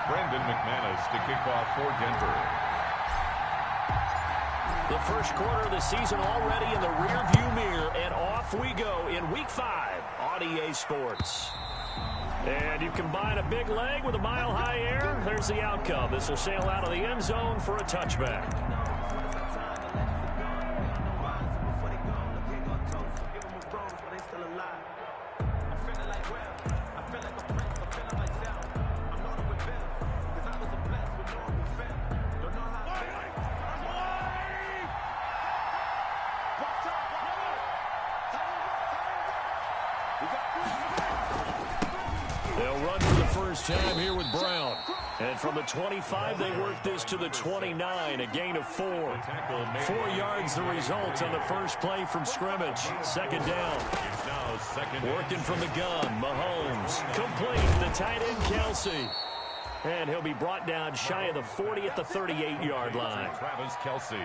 Brendan McManus to kick off for Denver. The first quarter of the season already in the rearview mirror, and off we go in Week 5 on EA Sports. And you combine a big leg with a mile-high air, there's the outcome. This will sail out of the end zone for a touchback. They'll run for the first time here with Brown. And from the 25, they work this to the 29, a gain of 4. 4 yards the result on the first play from scrimmage. Second down. Working from the gun, Mahomes. Complete, the tight end, Kelsey. And he'll be brought down shy of the 40 at the 38-yard line. Travis Kelsey.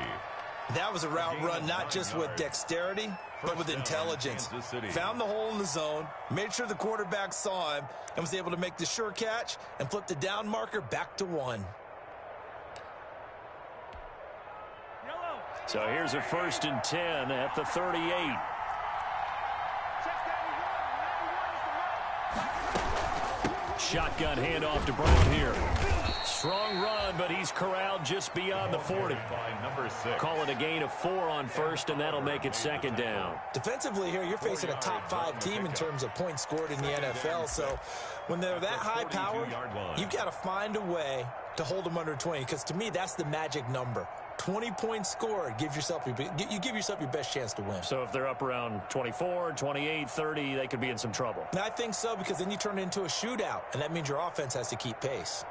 That was a route run not just with dexterity, but with intelligence. Found the hole in the zone, made sure the quarterback saw him, and was able to make the sure catch and flip the down marker back to 1. So here's a 1st and 10 at the 38. Shotgun handoff to Brown here. Strong run, but he's corralled just beyond the 40. Call it a gain of 4 on first, and that'll make it second down. Defensively here, you're facing a top 5 team in terms of points scored in the NFL. So when they're that high powered, you've got to find a way to hold them under 20. Because to me, that's the magic number. 20 points scored, you give yourself your best chance to win. So if they're up around 24, 28, 30, they could be in some trouble. And I think so, because then you turn it into a shootout, and that means your offense has to keep pace.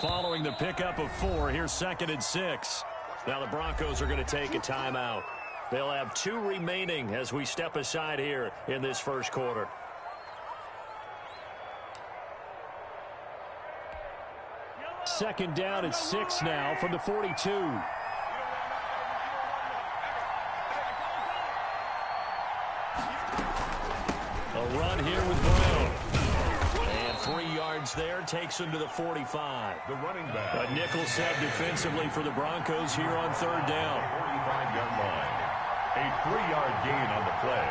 Following the pickup of 4, here's 2nd and 6. Now the Broncos are going to take a timeout. They'll have 2 remaining as we step aside here in this first quarter. Second down at 6 now from the 42. A run here with Brown. And 3 yards there takes him to the 45. The running back. A nickel set defensively for the Broncos here on 3rd down. 45-yard line. A 3-yard gain on the play.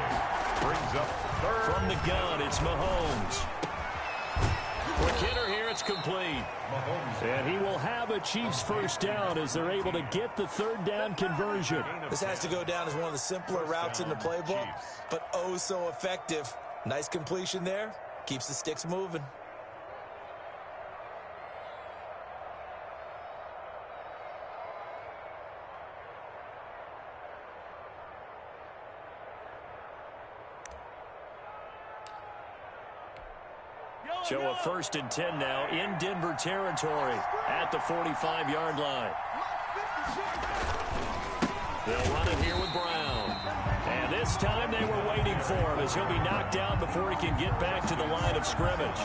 Brings up 3rd. From the gun, it's Mahomes. Quick hitter here, it's complete. Mahomes. And he will have a Chiefs first down as they're able to get the 3rd down conversion. This has to go down as one of the simpler routes in the playbook, but oh so effective. Nice completion there. Keeps the sticks moving. So a 1st and 10 now in Denver territory at the 45-yard line. They'll run it here with Brown. And this time they were waiting for him as he'll be knocked down before he can get back to the line of scrimmage.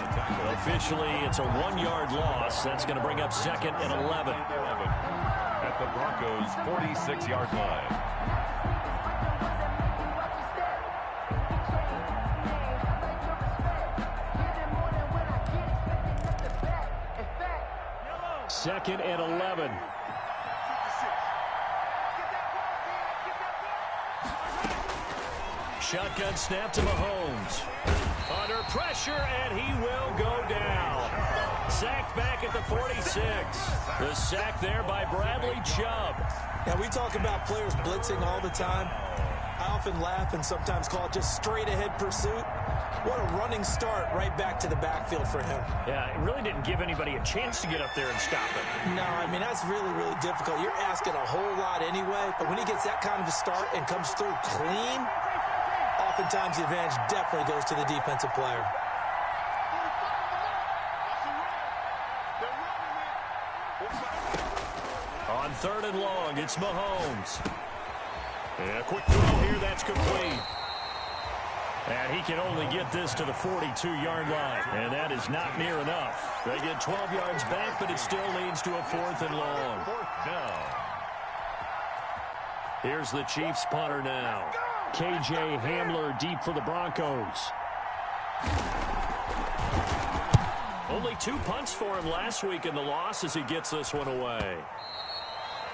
Officially, it's a 1-yard loss. That's going to bring up 2nd and 11. At the Broncos' 46-yard line. Second and 11. Shotgun snap to Mahomes. Under pressure, and he will go down. Sacked back at the 46. The sack there by Bradley Chubb. Now, we talk about players blitzing all the time. I often laugh and sometimes call it just straight-ahead pursuit. What a running start right back to the backfield for him. Yeah, it really didn't give anybody a chance to get up there and stop him. No, I mean, that's really, really difficult. You're asking a whole lot anyway, but when he gets that kind of a start and comes through clean, oftentimes the advantage definitely goes to the defensive player. On 3rd and long, it's Mahomes. And a quick throw here, that's complete. And he can only get this to the 42-yard line. And that is not near enough. They get 12 yards back, but it still leads to a 4th and long. 4th down. Here's the Chiefs punter now. KJ Hamler deep for the Broncos. Only 2 punts for him last week in the loss as he gets this one away.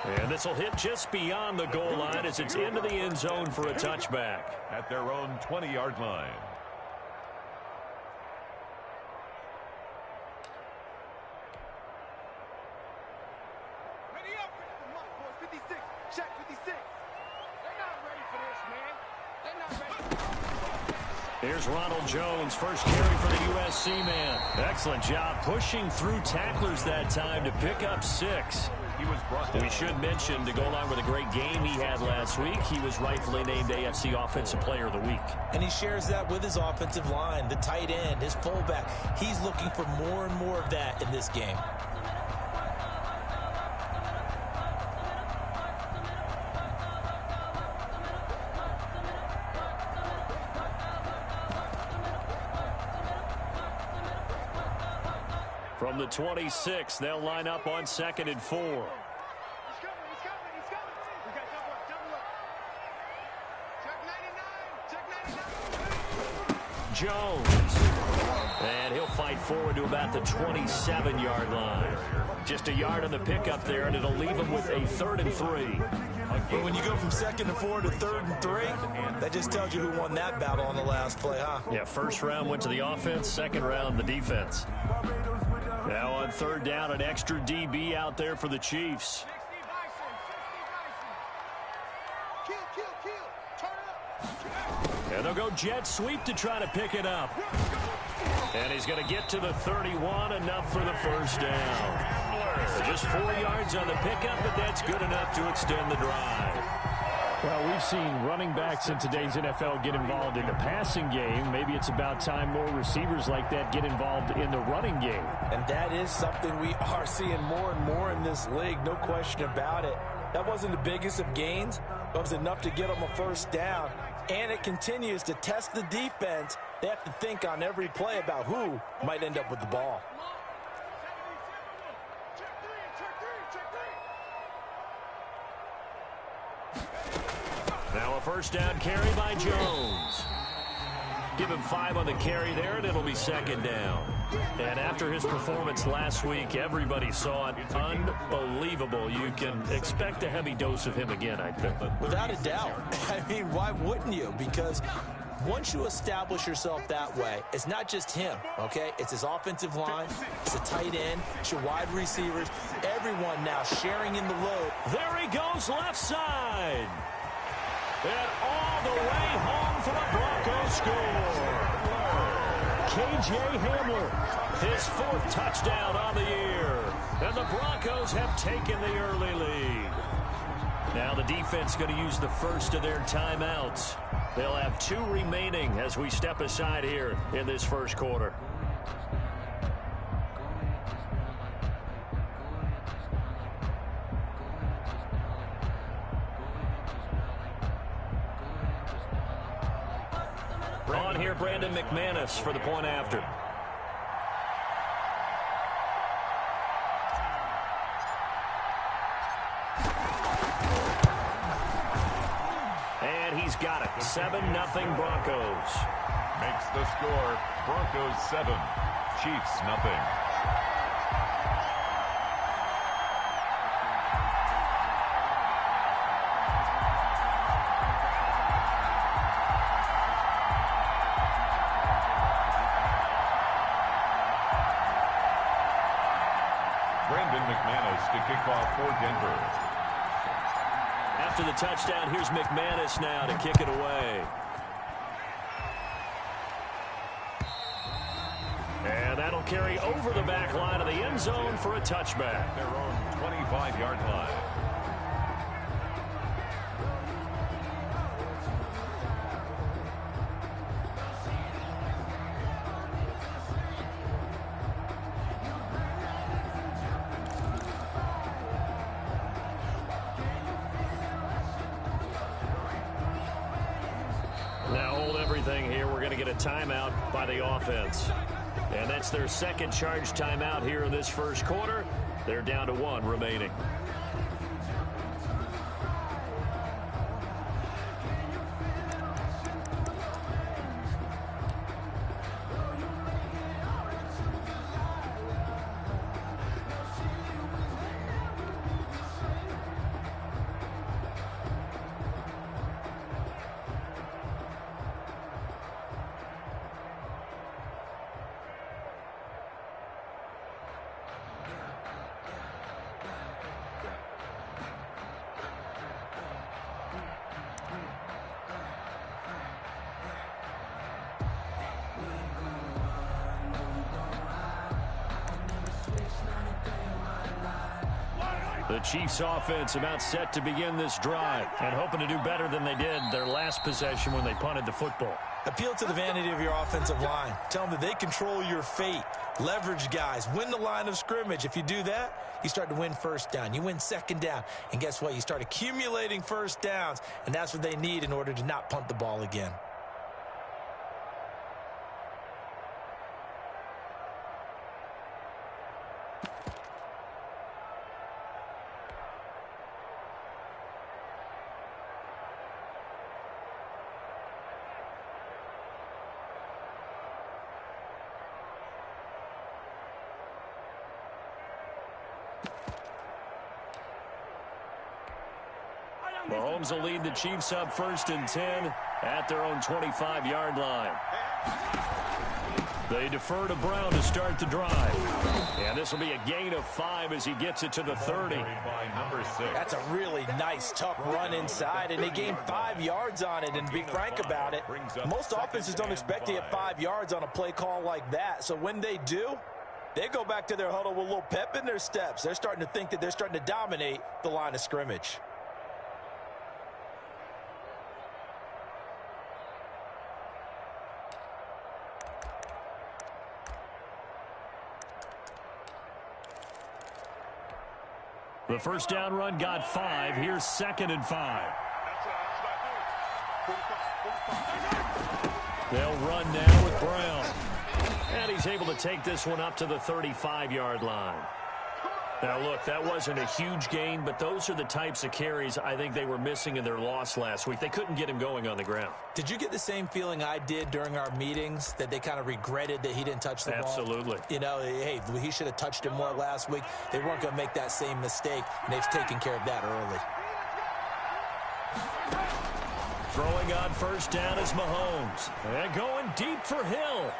And this will hit just beyond the goal line as it's into the end zone for a touchback. At their own 20-yard line. Ready up. Come on, boys. 56. Check 56. They're not ready for this, man. They're not ready. Here's Ronald Jones, first carry for the USC man. Excellent job pushing through tacklers that time to pick up 6. We should mention, to go along with a great game he had last week, he was rightfully named AFC Offensive Player of the Week. And he shares that with his offensive line, the tight end, his fullback. He's looking for more and more of that in this game. From the 26, they'll line up on 2nd and 4. He's coming. We got double up. Check 99. Jones. And he'll fight forward to about the 27-yard line. Just a yard on the pickup there, and it'll leave him with a 3rd and 3. But when you go from 2nd and 4 to 3rd and 3, that just tells you who won that battle on the last play, huh? Yeah, first round went to the offense, second round the defense. Now on 3rd down, an extra DB out there for the Chiefs. 60 Bison. Kill. Turn up. And they'll go jet sweep to try to pick it up. And he's going to get to the 31, enough for the first down. Just 4 yards on the pickup, but that's good enough to extend the drive. Well, we've seen running backs in today's NFL get involved in the passing game. Maybe it's about time more receivers like that get involved in the running game. And that is something we are seeing more and more in this league, no question about it. That wasn't the biggest of gains, but it was enough to get them a first down. And it continues to test the defense. They have to think on every play about who might end up with the ball. Now a first down carry by Jones. Give him 5 on the carry there, and it'll be 2nd down. And after his performance last week, everybody saw it. Unbelievable. You can expect a heavy dose of him again, I think. Without a doubt. I mean, why wouldn't you? Because once you establish yourself that way, it's not just him, okay? It's his offensive line, it's the tight end, it's your wide receivers, everyone now sharing in the load. There he goes, left side. And all the way home for the Broncos score. KJ Hamler, his 4th touchdown on the year. And the Broncos have taken the early lead. Now the defense going to use the first of their timeouts. They'll have 2 remaining as we step aside here in this first quarter. On here, Brandon McManus for the point after. And he's got it. 7-0 Broncos. Makes the score Broncos 7, Chiefs nothing. Brandon McManus to kick off for Denver. After the touchdown, here's McManus now to kick it away. And that'll carry over the back line of the end zone for a touchback. Their own 25-yard line. Now hold everything here. We're going to get a timeout by the offense. And that's their 2nd charge timeout here in this first quarter. They're down to 1 remaining. The Chiefs offense about set to begin this drive and hoping to do better than they did their last possession when they punted the football. Appeal to the vanity of your offensive line. Tell them that they control your fate. Leverage guys. Win the line of scrimmage. If you do that, you start to win first down. You win second down. And guess what? You start accumulating first downs. And that's what they need in order to not punt the ball again. Mahomes will lead the Chiefs up 1st and 10 at their own 25-yard line. They defer to Brown to start the drive. And this will be a gain of 5 as he gets it to the 30. That's a really nice, tough run inside, and they gained 5 yards on it. And to be frank about it, most offenses don't expect to get 5 yards on a play call like that. So when they do, they go back to their huddle with a little pep in their steps. They're starting to think that they're starting to dominate the line of scrimmage. The first down run got 5. Here's 2nd and 5. They'll run now with Brown. And he's able to take this one up to the 35-yard line. Now, look, that wasn't a huge gain, but those are the types of carries I think they were missing in their loss last week. They couldn't get him going on the ground. Did you get the same feeling I did during our meetings, that they kind of regretted that he didn't touch the ball? Absolutely. You know, hey, he should have touched it more last week. They weren't going to make that same mistake, and they've taken care of that early. Throwing on first down is Mahomes. And going deep for Hill.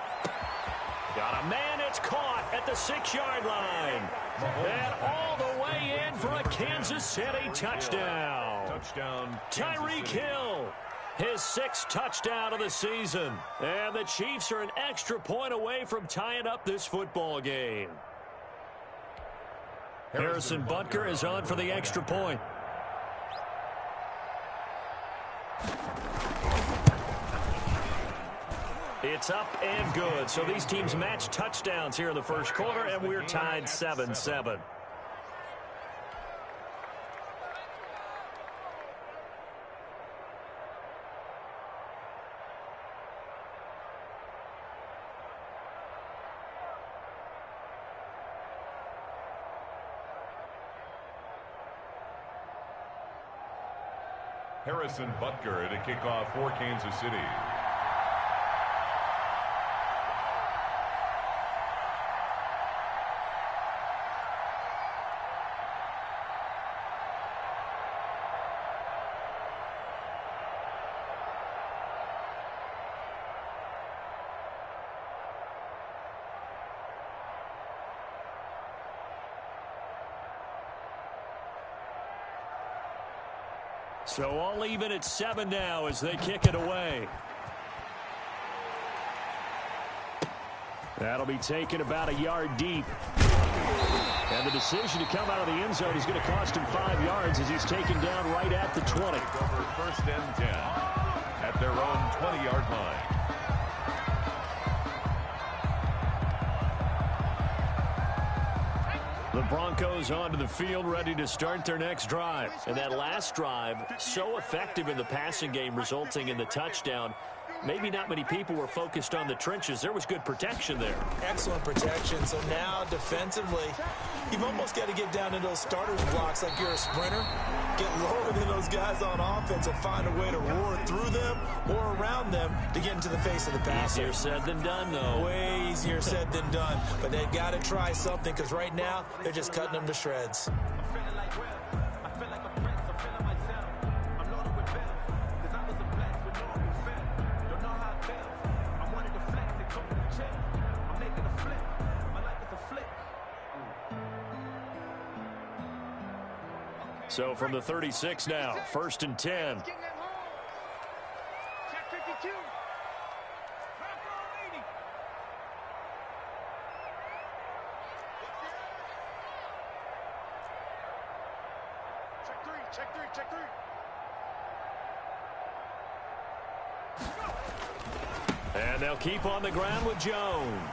Got a man, it's caught at the 6-yard line. And all the way in for a Kansas City touchdown. Tyreek Hill, his 6th touchdown of the season. And the Chiefs are an extra point away from tying up this football game. Harrison Butker is on for the extra point. It's up and good. So these teams match touchdowns here in the first quarter, and we're tied 7-7. Harrison Butker to kick off for Kansas City. So all even at 7 now as they kick it away. That'll be taken about a yard deep. And the decision to come out of the end zone is going to cost him 5 yards as he's taken down right at the 20. Over 1st and 10 at their own 20-yard line. The Broncos onto the field, ready to start their next drive. And that last drive, so effective in the passing game, resulting in the touchdown. Maybe not many people were focused on the trenches. There was good protection there. Excellent protection. So now, defensively, you've almost got to get down into those starters blocks like you're a sprinter. Get lower than those guys on offense and find a way to roar through them or around them to get into the face of the passer. Easier said than done, though. Way easier said than done. But they've got to try something, because right now, they're just cutting them to shreds. So from the 36 now, 1st and 10. Check 52. check three. And they'll keep on the ground with Jones.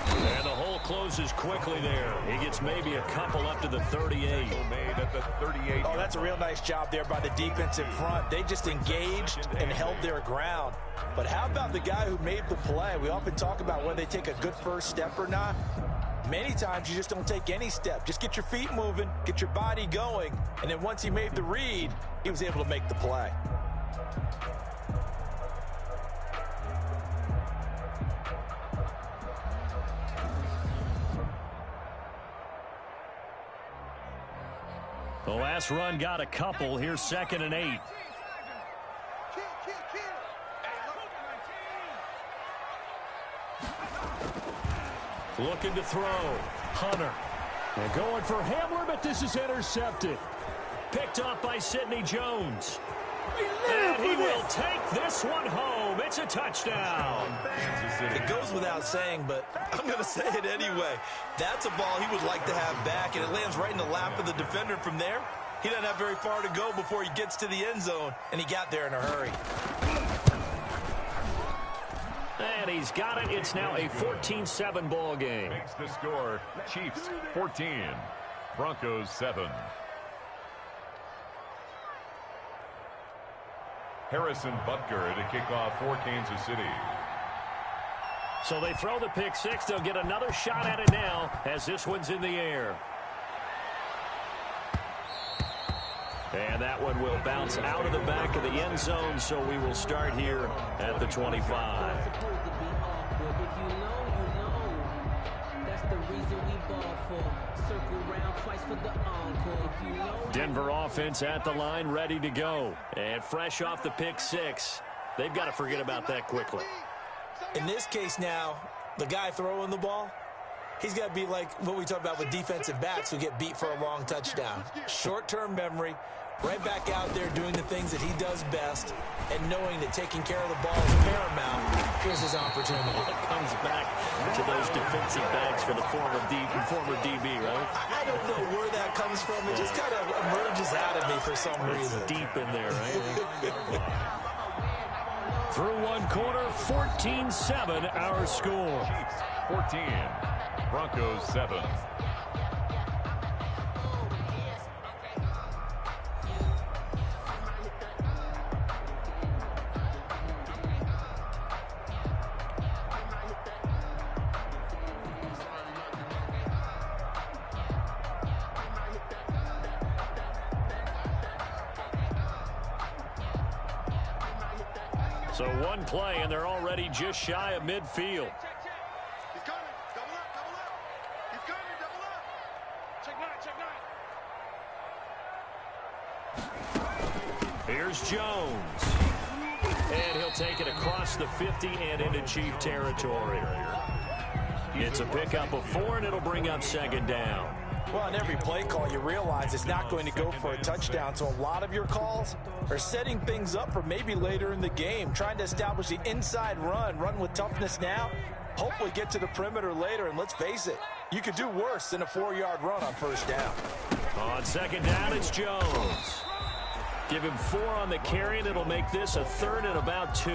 And the hole closes quickly there. He gets maybe a couple up to the 38. Made at the 38. Oh, that's a real nice job there by the defensive front. They just engaged and held their ground. But how about the guy who made the play? We often talk about whether they take a good first step or not. Many times you just don't take any step. Just get your feet moving, get your body going, and then once he made the read, he was able to make the play. The last run got a couple. Here's 2nd and 8. Kill. Hey, look. Looking to throw. Hunter. And going for Hamler, but this is intercepted. Picked off by Sidney Jones. And he will take this one home. It's a touchdown. It goes without saying, but I'm going to say it anyway. That's a ball he would like to have back, and it lands right in the lap of the defender from there. He doesn't have very far to go before he gets to the end zone, and he got there in a hurry. And he's got it. It's now a 14-7 ball game. Makes the score. Chiefs 14. Broncos 7. Harrison Butker to kick off for Kansas City. So they throw the pick six. They'll get another shot at it now as this one's in the air. And that one will bounce out of the back of the end zone, so we will start here at the 25. Denver offense at the line, ready to go. And fresh off the pick six, they've got to forget about that quickly. In this case now, the guy throwing the ball, he's got to be like what we talk about with defensive backs who get beat for a long touchdown. Short-term memory, right back out there doing the things that he does best, and knowing that taking care of the ball is paramount. Here's his opportunity. It comes back to those defensive backs for the former DB, right? I don't know where that comes from. It just kind of emerges out of me for some reason. Deep in there, right? Through one quarter, 14-7 our score. Chiefs 14. Broncos 7. So one play, and they're already just shy of midfield. He's coming. Double up. He's coming. Double up. Check 9. Here's Jones. And he'll take it across the 50 and into Chief territory. It's a pickup of 4, and it'll bring up 2nd down. Well, on every play call, you realize it's not going to go for a touchdown. So a lot of your calls are setting things up for maybe later in the game, trying to establish the inside run with toughness now, hopefully get to the perimeter later. And let's face it, you could do worse than a 4-yard run on 1st down. On 2nd down, it's Jones. Give him 4 on the carry, and it'll make this a 3rd and about 2.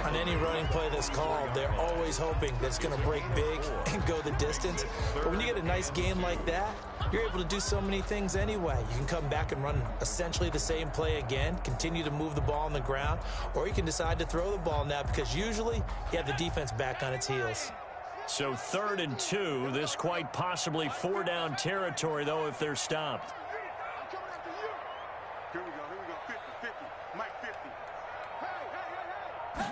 On any running play that's called, they're always hoping that it's going to break big and go the distance. But when you get a nice game like that, you're able to do so many things anyway. You can come back and run essentially the same play again, continue to move the ball on the ground, or you can decide to throw the ball now because usually you have the defense back on its heels. So 3rd and 2, this quite possibly 4-down territory, though, if they're stopped. Here we go. 50. Mike 50. Hey.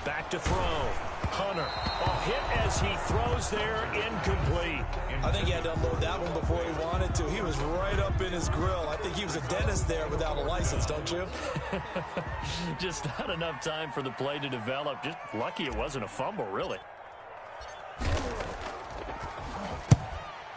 Back to throw. Hunter. A hit as he throws there, incomplete. I think he had to unload that one before he wanted to. He was right up in his grill. I think he was a dentist there without a license, don't you? Just not enough time for the play to develop. Just lucky it wasn't a fumble, really.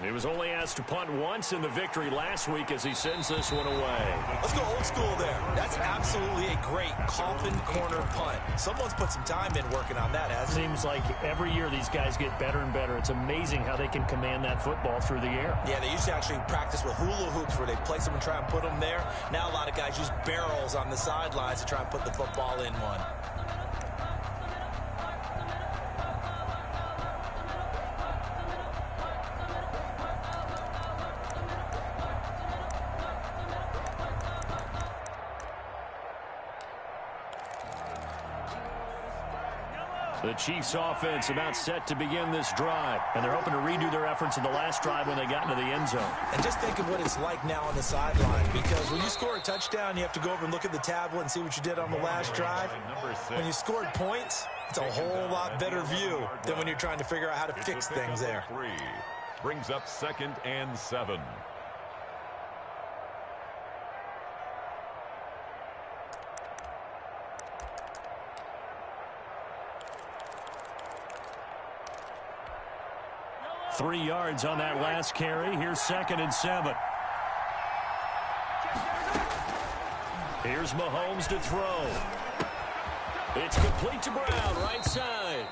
He was only asked to punt once in the victory last week as he sends this one away. Let's go old school there. That's absolutely a great coffin corner punt. Someone's put some time in working on that, hasn't it? Seems like every year these guys get better and better. It's amazing how they can command that football through the air. Yeah, they used to actually practice with hula hoops where they place them and try and put them there. Now a lot of guys use barrels on the sidelines to try and put the football in one. The Chiefs offense about set to begin this drive, and they're hoping to redo their efforts in the last drive when they got into the end zone. And just think of what it's like now on the sideline, because when you score a touchdown, you have to go over and look at the tablet and see what you did on the last drive. When you scored points, it's a whole lot better view than when you're trying to figure out how to fix things there. Brings up 2nd and 7. Three yards on that last carry. Here's 2nd and 7. Here's Mahomes to throw. It's complete to Brown, right side.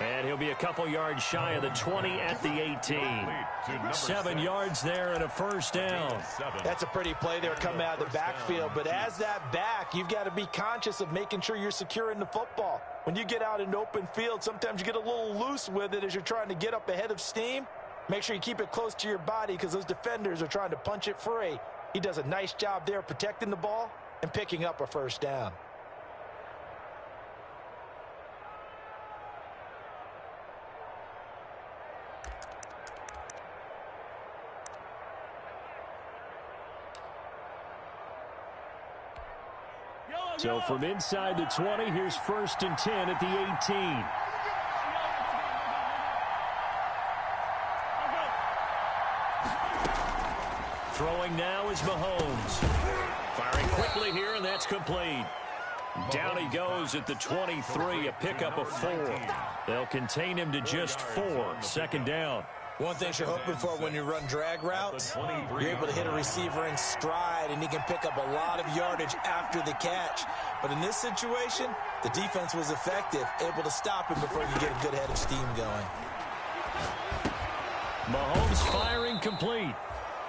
And he'll be a couple yards shy of the 20 at the 18. 7 yards there and a first down. That's a pretty play there coming out of the backfield. But as that back, you've got to be conscious of making sure you're securing the football. When you get out in open field, sometimes you get a little loose with it as you're trying to get up ahead of steam. Make sure you keep it close to your body because those defenders are trying to punch it free. He does a nice job there protecting the ball and picking up a first down. So from inside the 20, here's 1st and 10 at the 18. Throwing now is Mahomes. Firing quickly here, and that's complete. Down he goes at the 23, a pickup of 4. They'll contain him to just 4. 2nd down. One thing you're hoping for when you run drag routes, you're able to hit a receiver in stride, and he can pick up a lot of yardage after the catch. But in this situation, the defense was effective, able to stop him before you get a good head of steam going. Mahomes firing complete.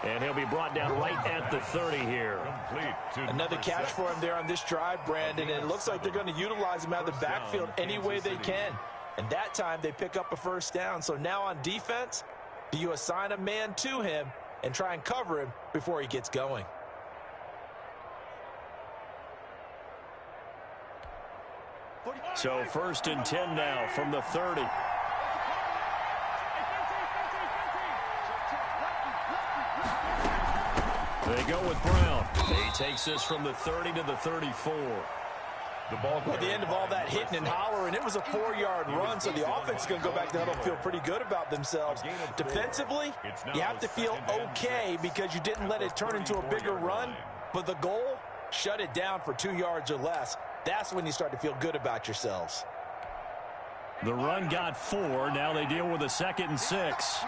And he'll be brought down right at the 30 here. Another catch for him there on this drive, Brandon, and it looks like they're going to utilize him out of the backfield any way they can. And that time they pick up a first down. So now on defense, do you assign a man to him and try and cover him before he gets going? So 1st and 10 now from the 30. They go with Brown. He takes this from the 30 to the 34. At the end of all that hitting and hollering, it was a 4-yard run, so the offense is going to go back to huddle and feel pretty good about themselves. Defensively, you have to feel okay because you didn't let it turn into a bigger run, but the goal, shut it down for 2 yards or less. That's when you start to feel good about yourselves. The run got 4. Now they deal with a 2nd and 6.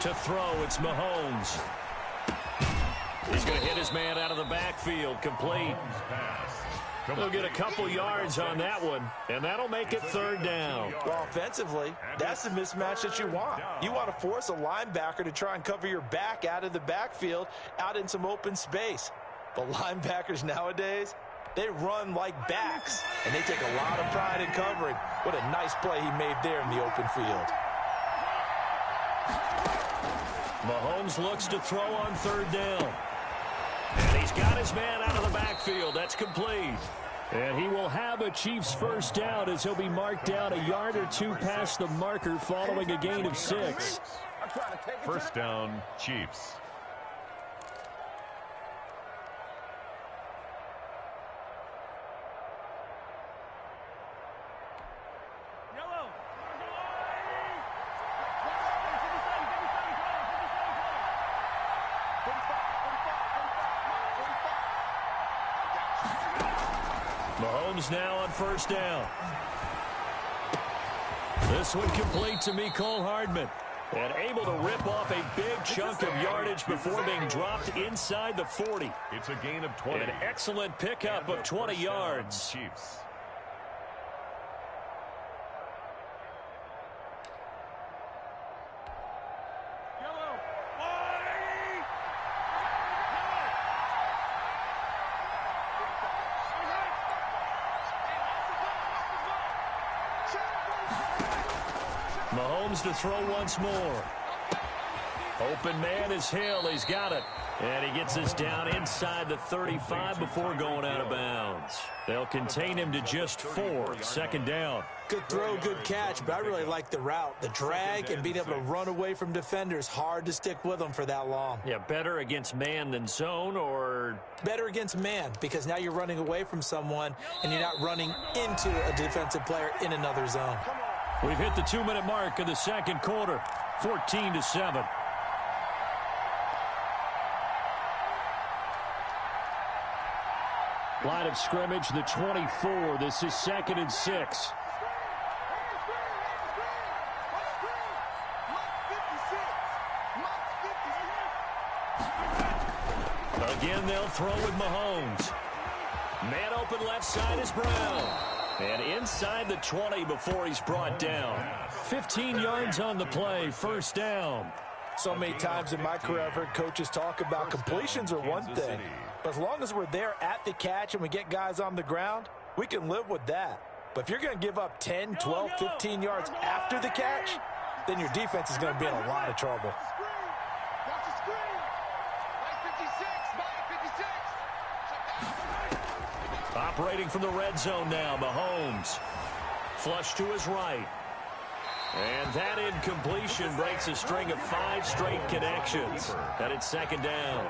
To throw, it's Mahomes. He's going to hit his man out of the backfield, complete. He'll get a couple yards on that one, and that'll make it 3rd down. Well, offensively, that's the mismatch that you want. You want to force a linebacker to try and cover your back out of the backfield, out in some open space. But linebackers nowadays, they run like backs, and they take a lot of pride in covering. What a nice play he made there in the open field. Mahomes looks to throw on 3rd down. And he's got his man out of the backfield. That's complete. And he will have a Chiefs first down as he'll be marked down a yard or 2 past the marker following a gain of 6. First down, Chiefs. Mahomes now on first down. This one complete to Mecole Hardman. And able to rip off a big chunk of yardage before being dropped inside the 40. It's a gain of 20. An excellent pickup of 20 yards. Chiefs. Mahomes to throw once more. Open man is Hill. He's got it. And he gets us down inside the 35 before going out of bounds. They'll contain him to just 4. Second down. Good throw, good catch, but I really like the route. The drag and being able to run away from defenders. Hard to stick with them for that long. Yeah, better against man than zone, or? Better against man, because now you're running away from someone and you're not running into a defensive player in another zone. We've hit the 2-minute mark of the second quarter. 14-7. Line of scrimmage, the 24. This is 2nd and 6. Again, they'll throw with Mahomes. Man open left side is Brown. And inside the 20 before he's brought down. 15 yards on the play, first down. So many times in my career I've heard coaches talk about completions are one thing. But as long as we're there at the catch and we get guys on the ground, we can live with that. But if you're going to give up 10, 12, 15 yards after the catch, then your defense is going to be in a lot of trouble. Operating from the red zone now, Mahomes. Flush to his right. And that incompletion breaks a string of 5 straight connections. And it's second down.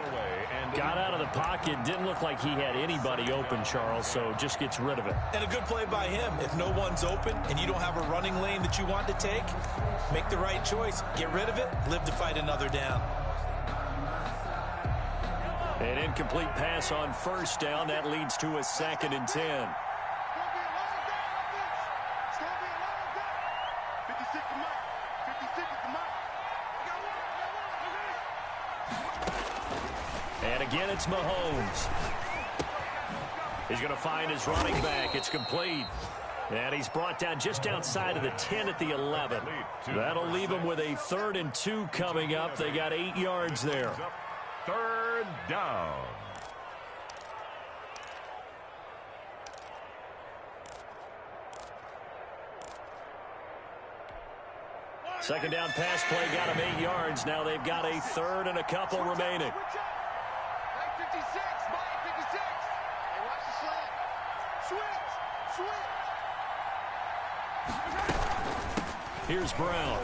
Got out of the pocket. Didn't look like he had anybody open, Charles, so just gets rid of it. And a good play by him. If no one's open and you don't have a running lane that you want to take, make the right choice. Get rid of it. Live to fight another down. An incomplete pass on first down. That leads to a 2nd and 10. And again, it's Mahomes. He's going to find his running back. It's complete. And he's brought down just outside of the 10 at the 11. That'll leave him with a 3rd and 2 coming up. They got 8 yards there. 3rd down. Second down pass play got him 8 yards. Now they've got a 3rd and a couple remaining. Here's Brown.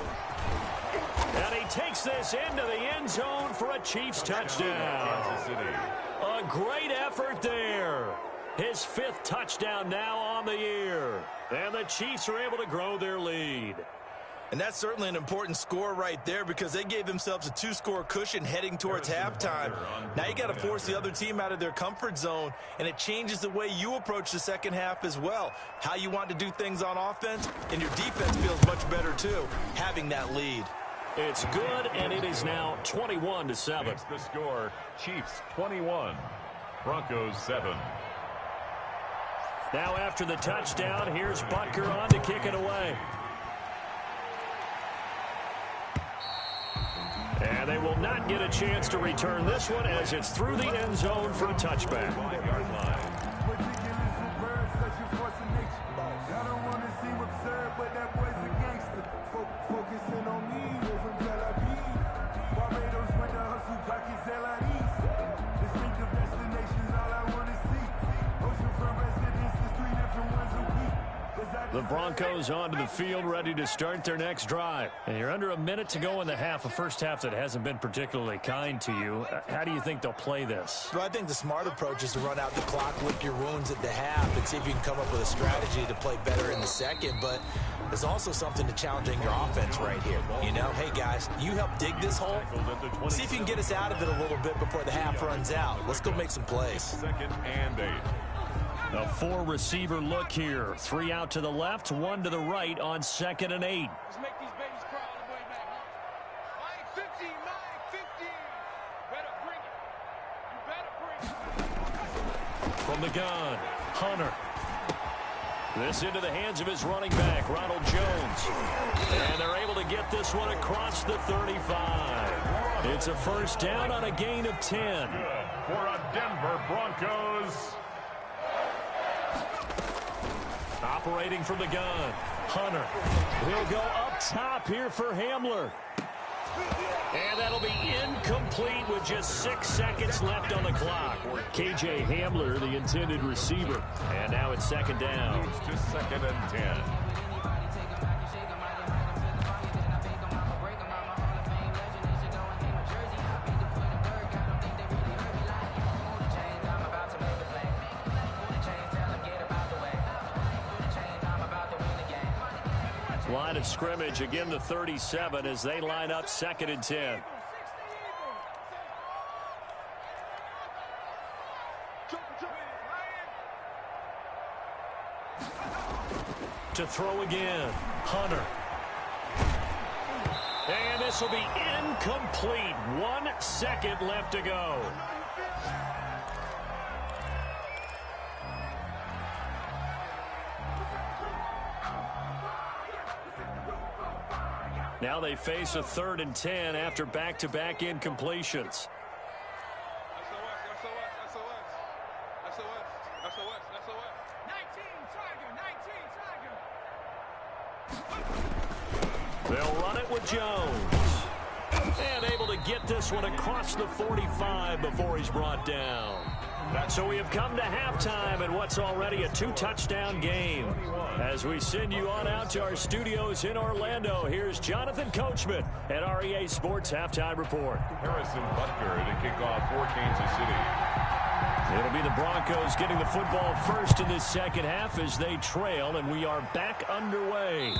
And he takes this into the end zone for a Chiefs touchdown. A great effort there. His 5th touchdown now on the year. And the Chiefs are able to grow their lead. And that's certainly an important score right there because they gave themselves a 2-score cushion heading towards halftime. Now you got to force the other team out of their comfort zone, and it changes the way you approach the second half as well. How you want to do things on offense, and your defense feels much better too, having that lead. It's good, and it is now 21-7. It's the score. Chiefs 21, Broncos 7. Now after the touchdown, here's Butker on to kick it away. And they will not get a chance to return this one as it's through the end zone for a touchback. The Broncos onto the field, ready to start their next drive. And you're under a minute to go in the half, a first half that hasn't been particularly kind to you. How do you think they'll play this? Well, I think the smart approach is to run out the clock, lick your wounds at the half, and see if you can come up with a strategy to play better in the second. But there's also something to challenging your offense right here. You know, hey, guys, you help dig this hole. See if you can get us out of it a little bit before the half runs out. Let's go make some plays. 2nd and 8. A four-receiver look here. 3 out to the left, 1 to the right on 2nd and 8. Let's make these babies cry all the way back, huh? Line 15, line 15. Better bring it. You better bring it. From the gun, Hunter. This into the hands of his running back, Ronald Jones. And they're able to get this one across the 35. It's a first down on a gain of 10. Good for a Denver Broncos. Operating from the gun, Hunter. He'll go up top here for Hamler. And that'll be incomplete with just 6 seconds left on the clock. K.J. Hamler, the intended receiver. And now it's 2nd down. Moves to 2nd and 10. Line of scrimmage, again the 37 as they line up 2nd and 10. To throw again, Hunter. And this will be incomplete. 1 second left to go. Now they face a 3rd and 10 after back-to-back incompletions. They'll run it with Jones. And able to get this one across the 45 before he's brought down. So we have come to halftime in what's already a 2-touchdown game. As we send you on out to our studios in Orlando, here's Jonathan Coachman at REA Sports Halftime Report. Harrison Butker to kick off for Kansas City. It'll be the Broncos getting the football first in this second half as they trail, and we are back underway.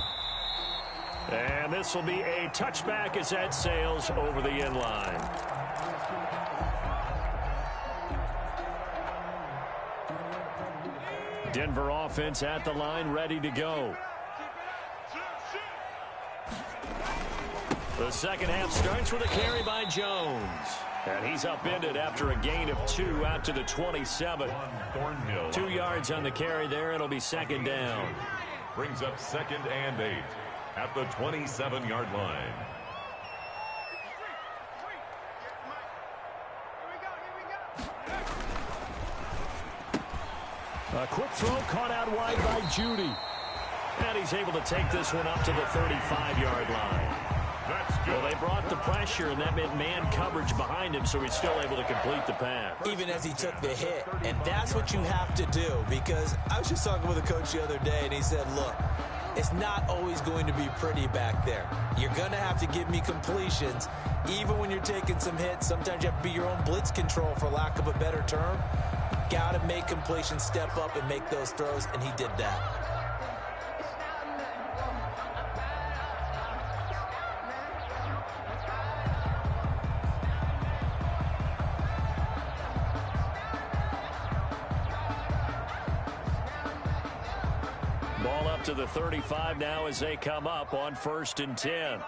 And this will be a touchback as that sails over the end line. Denver offense at the line, ready to go. The second half starts with a carry by Jones. And he's upended after a gain of 2 out to the 27. 2 yards on the carry there. It'll be 2nd down. Brings up 2nd and 8 at the 27-yard line. A quick throw caught out wide by Judy. And he's able to take this one up to the 35-yard line. That's good. Well, they brought the pressure, and that meant man coverage behind him, so he's still able to complete the pass. Even as he took the hit. And that's what you have to do, because I was just talking with a coach the other day, and he said, look, it's not always going to be pretty back there. You're going to have to give me completions. Even when you're taking some hits, sometimes you have to be your own blitz control, for lack of a better term. Got to make completions, step up, and make those throws, and he did that. Ball up to the 35 now as they come up on 1st and 10.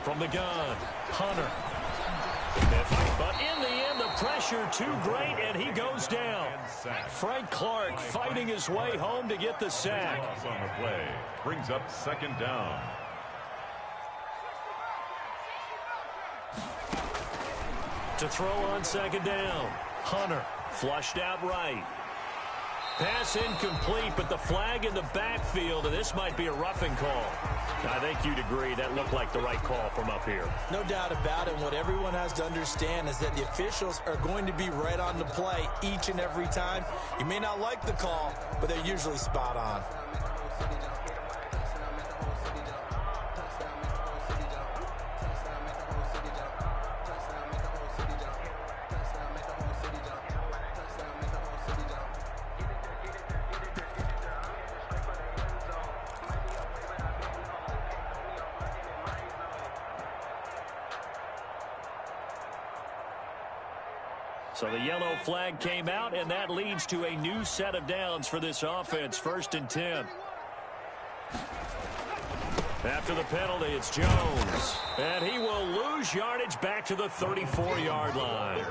From the gun, Hunter. But in the end, the pressure too great, and he goes down. Frank Clark fighting his way home to get the sack. On the play. Brings up 2nd down. To throw on 2nd down, Hunter flushed out right. Pass incomplete, but the flag in the backfield, and this might be a roughing call. I think you'd agree that looked like the right call from up here. No doubt about it. What everyone has to understand is that the officials are going to be right on the play each and every time. You may not like the call, but they're usually spot on. So the yellow flag came out, and that leads to a new set of downs for this offense. 1st and 10. After the penalty, it's Jones. And he will lose yardage back to the 34-yard line.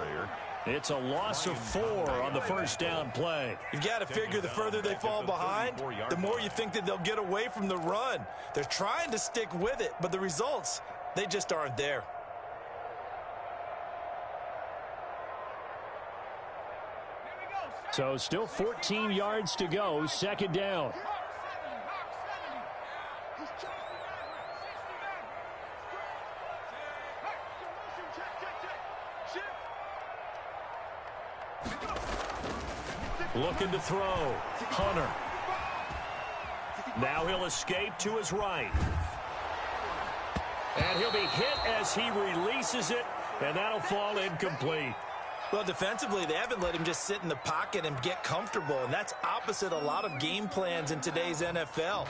It's a loss of 4 on the 1st down play. You've got to figure the further they fall behind, the more you think that they'll get away from the run. They're trying to stick with it, but the results, they just aren't there. So still 14 yards to go, 2nd down. Looking to throw. Hunter. Now he'll escape to his right. And he'll be hit as he releases it, and that'll fall incomplete. Well, defensively, they haven't let him just sit in the pocket and get comfortable, and that's opposite a lot of game plans in today's NFL.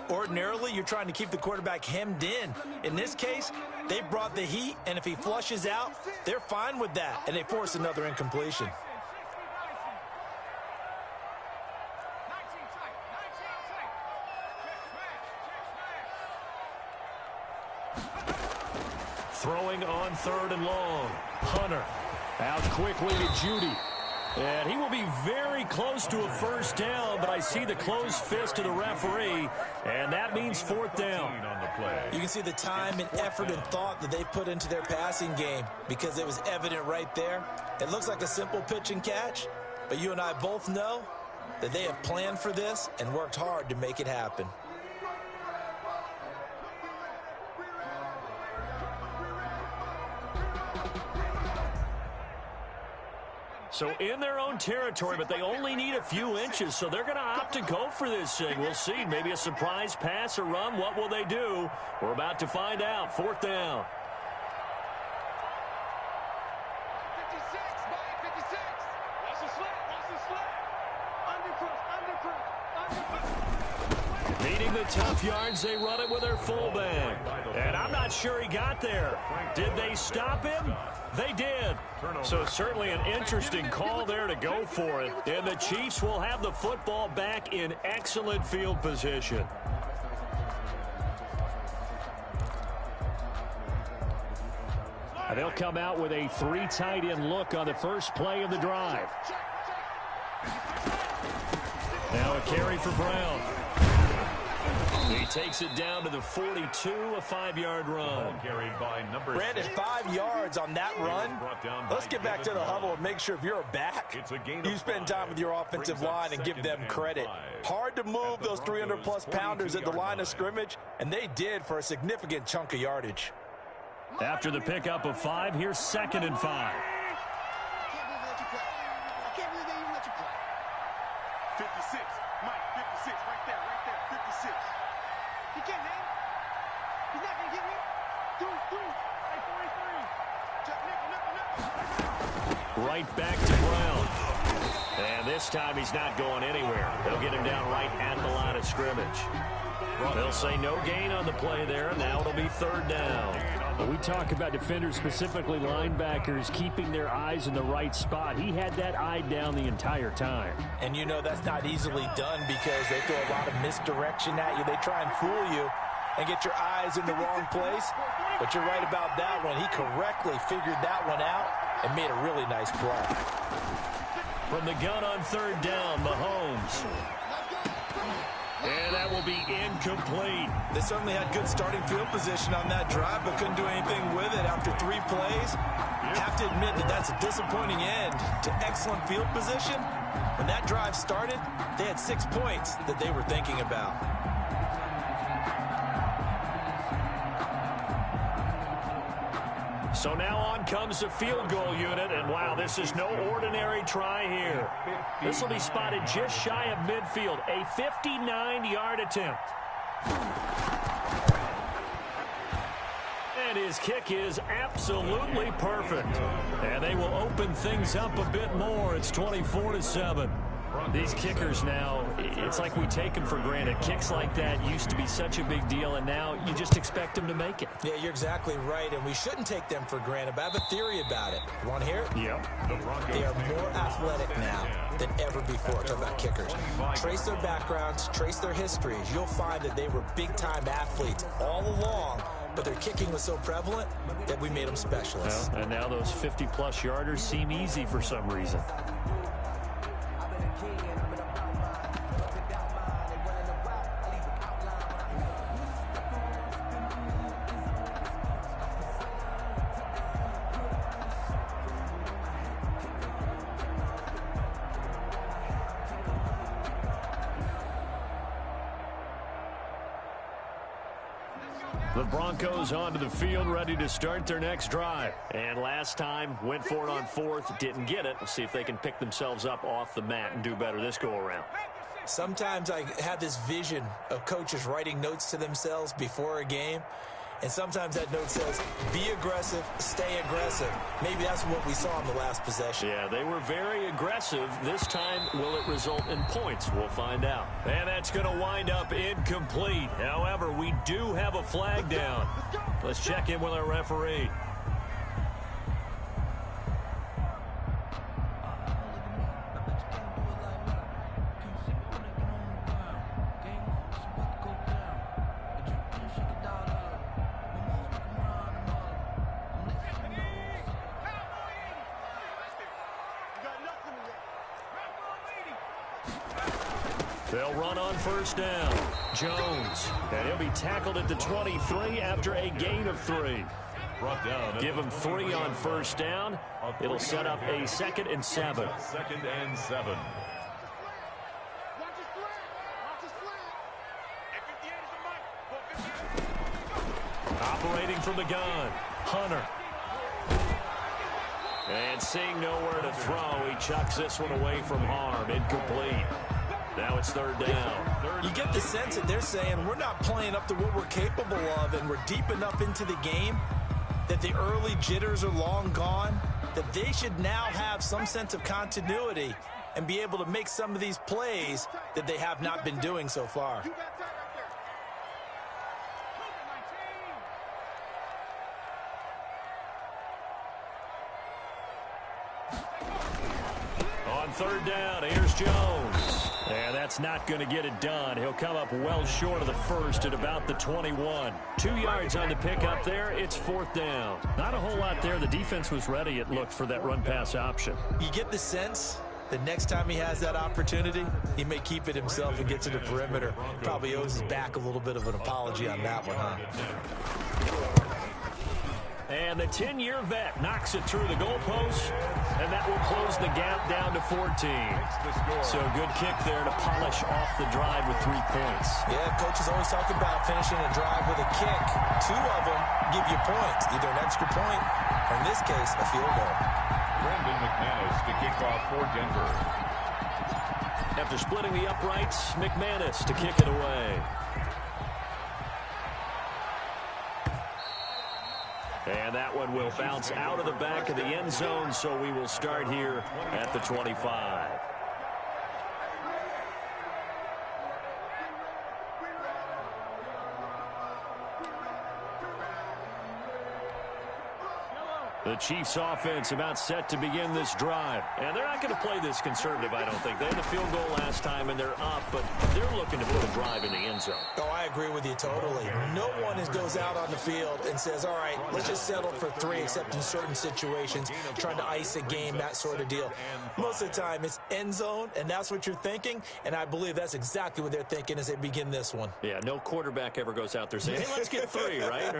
Ordinarily, you're trying to keep the quarterback hemmed in. In this case, they brought the heat, and if he flushes out, they're fine with that, and they force another incompletion. Throwing on 3rd and long. Hunter. Out quickly to Judy. And he will be very close to a 1st down, but I see the closed fist of the referee, and that means 4th down. You can see the time and effort and thought that they put into their passing game because it was evident right there. It looks like a simple pitch and catch, but you and I both know that they have planned for this and worked hard to make it happen. So in their own territory, but they only need a few inches, so they're going to opt to go for this thing. We'll see. Maybe a surprise pass or run. What will they do? We're about to find out. 4th down. 56, 56. Watch the slant, watch the slant. Undercross. Needing the tough yards, they run it with their fullback. And I'm not sure he got there. Did they stop him? They did. So certainly an interesting call there to go for it. And the Chiefs will have the football back in excellent field position. They'll come out with a 3 tight end look on the first play of the drive. Now a carry for Brown. He takes it down to the 42, a 5-yard run. Brandon, 5 yards on that run. Let's get back to the huddle and make sure if you're a back, you spend time with your offensive line and give them credit. Hard to move those 300-plus pounders at the line of scrimmage, and they did for a significant chunk of yardage. After the pickup of 5, here's 2nd and 5. 56, Mike, 56, right there, 56. He can't hang. He's not going to get me. Through. Hey, 43. Right back to Brown. And this time he's not going anywhere. They'll get him down right at the line of scrimmage. They'll say no gain on the play there, and now it'll be 3rd down. We talk about defenders, specifically linebackers, keeping their eyes in the right spot. He had that eye down the entire time. And you know that's not easily done because they throw a lot of misdirection at you. They try and fool you and get your eyes in the wrong place. But you're right about that one. He correctly figured that one out and made a really nice play. From the gun on 3rd down, Mahomes. And that will be incomplete. They certainly had good starting field position on that drive, but couldn't do anything with it after 3 plays. Have to admit that that's a disappointing end to excellent field position. When that drive started, they had 6 points that they were thinking about. So now on comes the field goal unit, and wow, this is no ordinary try here. This will be spotted just shy of midfield, a 59-yard attempt. And his kick is absolutely perfect. And they will open things up a bit more. It's 24-7. These kickers now, it's like we take them for granted. Kicks like that used to be such a big deal, and now you just expect them to make it. Yeah, you're exactly right, and we shouldn't take them for granted, but I have a theory about it. You want to hear it? Yep. They are more athletic now than ever before. Talk about kickers. Trace their backgrounds, trace their histories. You'll find that they were big-time athletes all along, but their kicking was so prevalent that we made them specialists. Well, and now those 50-plus yarders seem easy for some reason. The Broncos onto the field, ready to start their next drive. And last time, went for it on fourth, didn't get it. We'll see if they can pick themselves up off the mat and do better this go-around. Sometimes I have this vision of coaches writing notes to themselves before a game. And sometimes that note says, be aggressive, stay aggressive. Maybe that's what we saw in the last possession. Yeah, they were very aggressive. This time, will it result in points? We'll find out. And that's going to wind up incomplete. However, we do have a flag down. Let's check in with our referee. They'll run on first down. Jones. And he'll be tackled at the 23 after a gain of 3. Give him 3 on first down. It'll set up a 2nd and 7. 2nd and 7. Operating from the gun. Hunter. And seeing nowhere to throw, he chucks this one away from harm. Incomplete. Now it's 3rd down. You get the sense that they're saying we're not playing up to what we're capable of, and we're deep enough into the game that the early jitters are long gone, that they should now have some sense of continuity and be able to make some of these plays that they have not been doing so far. On 3rd down, here's Jones. And that's not going to get it done. He'll come up well short of the first at about the 21. 2 yards on the pickup there. It's 4th down. Not a whole lot there. The defense was ready, it looked, for that run-pass option. You get the sense that next time he has that opportunity, he may keep it himself and get to the perimeter. Probably owes his back a little bit of an apology on that one, huh? And the 10-year vet knocks it through the goalpost, and that will close the gap down to 14. So good kick there to polish off the drive with 3 points. Yeah, coaches always talk about finishing a drive with a kick. 2 of them give you points, either an extra point or, in this case, a field goal. Brendan McManus to kick off for Denver. After splitting the uprights, McManus to kick it away. And that one will bounce out of the back of the end zone, so we will start here at the 25. The Chiefs offense about set to begin this drive. And they're not going to play this conservative, I don't think. They had the field goal last time, and they're up, but they're looking to put a drive in the end zone. Oh, I agree with you totally. No one goes out on the field and says, all right, let's just settle for 3, except in certain situations, trying to ice a game, that sort of deal. Most of the time, it's end zone, and that's what you're thinking, and I believe that's exactly what they're thinking as they begin this one. Yeah, no quarterback ever goes out there saying, hey, let's get 3, right?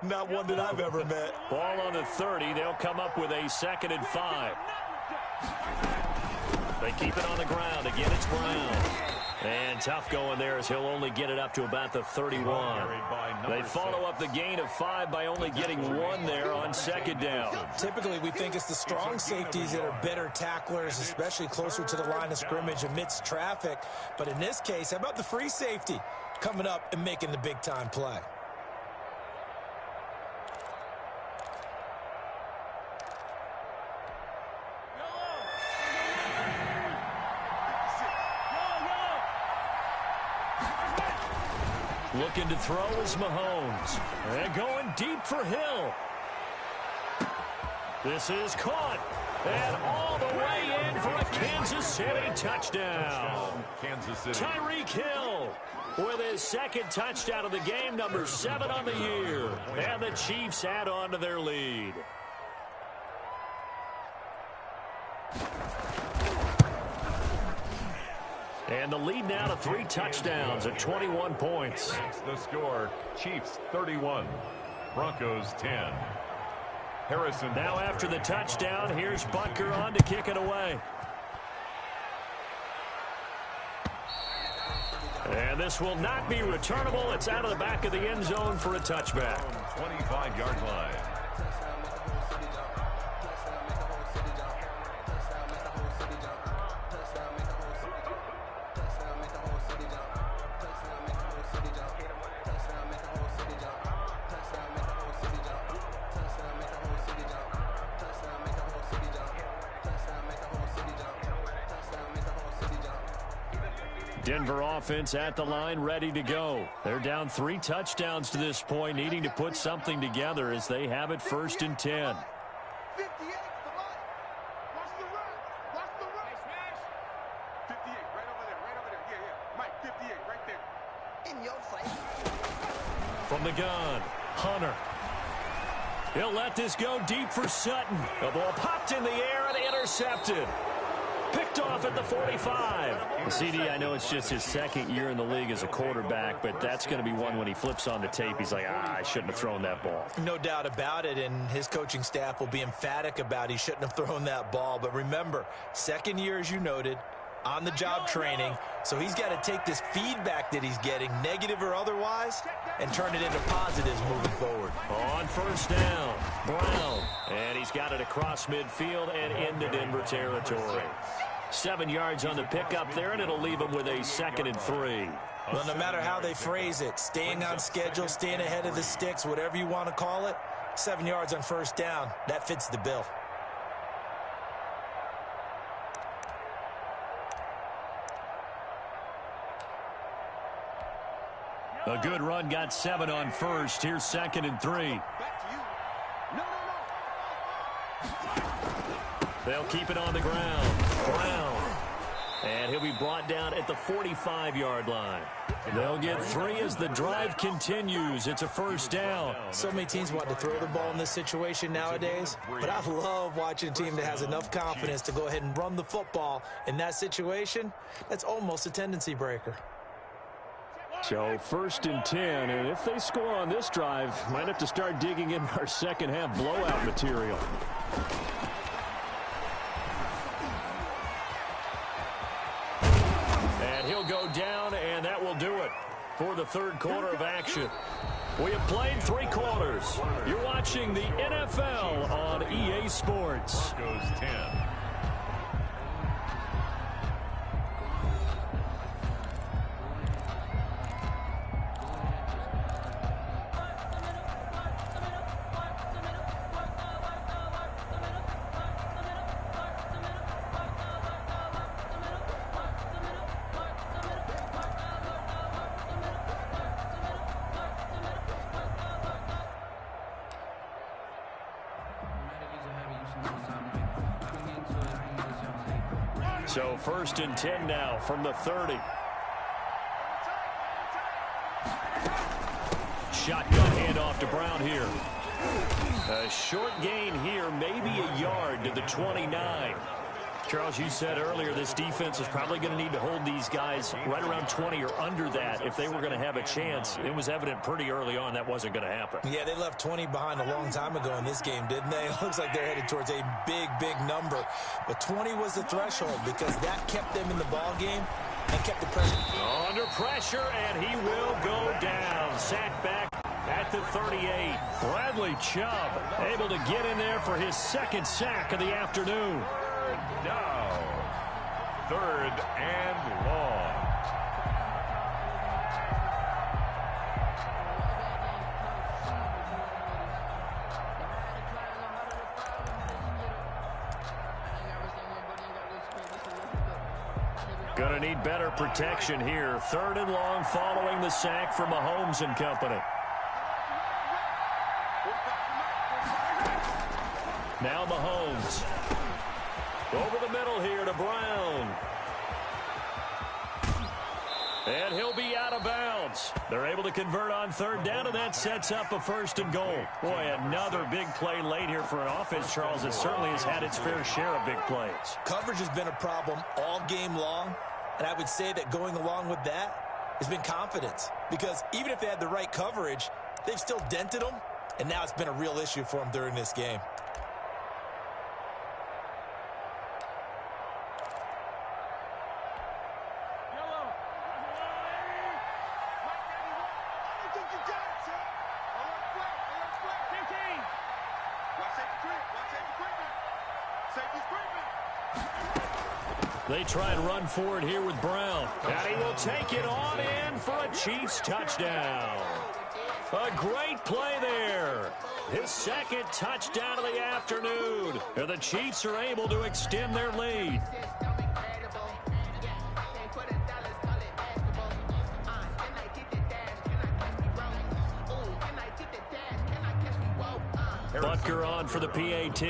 Not one that I've ever met. Ball on the 30. They'll come up with a 2nd and 5. They keep it on the ground. Again, it's Brown. And tough going there as he'll only get it up to about the 31. They follow up the gain of 5 by only getting 1 there on 2nd down. Typically, we think it's the strong safeties that are better tacklers, especially closer to the line of scrimmage amidst traffic. But in this case, how about the free safety coming up and making the big-time play? Looking to throw is Mahomes. And going deep for Hill. This is caught. And all the way in for a Kansas City touchdown. Kansas City. Tyreek Hill with his second touchdown of the game, number 7 on the year. And the Chiefs add on to their lead. And the lead now to 3 touchdowns at 21 points. The score, Chiefs 31, Broncos 10. Harrison. Now after the touchdown, here's Butker on to kick it away. And this will not be returnable. It's out of the back of the end zone for a touchback. 25-yard line. Denver offense at the line, ready to go. They're down 3 touchdowns to this point, needing to put something together as they have it 1st and 10. 58, the line. Watch the run. Watch the run. Smash. 58, right over there. Right over there. Yeah. Mike, 58, right there. In your face. From the gun, Hunter. He'll let this go deep for Sutton. The ball popped in the air and intercepted. Picked off at the 45. CD, I know it's just his 2nd year in the league as a quarterback, but that's going to be one when he flips on the tape. He's like, I shouldn't have thrown that ball. No doubt about it, and his coaching staff will be emphatic about he shouldn't have thrown that ball. But remember, 2nd year, as you noted, on-the-job training, so he's got to take this feedback that he's getting, negative or otherwise, and turn it into positives moving forward. On 1st down, Brown, and he's got it across midfield and into Denver territory. 7 yards on the pickup there, and it'll leave him with a 2nd and 3. Well, no matter how they phrase it, staying on schedule, staying ahead of the sticks, whatever you want to call it, 7 yards on 1st down, that fits the bill. A good run, got 7 on 1st. Here's 2nd and 3. Back to you. No. They'll keep it on the ground. Brown. And he'll be brought down at the 45-yard line. They'll get 3 as the drive continues. It's a 1st down. So many teams want to throw the ball in this situation nowadays, but I love watching a team that has enough confidence to go ahead and run the football in that situation. That's almost a tendency breaker. So 1st and 10, and if they score on this drive, might have to start digging in our second half blowout material. And he'll go down, and that will do it for the 3rd quarter of action. We have played 3 quarters. You're watching the NFL on EA Sports. Broncos 10. So 1st and 10 now from the 30. Shotgun handoff to Brown here. A short gain here, maybe a yard to the 29. Charles, you said earlier this defense is probably going to need to hold these guys right around 20 or under that if they were going to have a chance. It was evident pretty early on that wasn't going to happen. Yeah, they left 20 behind a long time ago in this game, didn't they? It looks like they're headed towards a big, big number. But 20 was the threshold because that kept them in the ball game and kept the pressure. Under pressure, and he will go down. Sacked back at the 38. Bradley Chubb able to get in there for his 2nd sack of the afternoon. Down. 3rd and long. Going to need better protection here. 3rd and long following the sack from Mahomes and company. Now Mahomes. Over the middle here to Brown. And he'll be out of bounds. They're able to convert on 3rd down, and that sets up a 1st and goal. Boy, another big play late here for an offense, Charles, that certainly has had its fair share of big plays. Coverage has been a problem all game long, and I would say that going along with that has been confidence. Because even if they had the right coverage, they've still dented them, and now it's been a real issue for them during this game. They try and run forward here with Brown. And he will take it on in for a Chiefs touchdown. A great play there. His 2nd touchdown of the afternoon. And the Chiefs are able to extend their lead. Butker on for the PAT.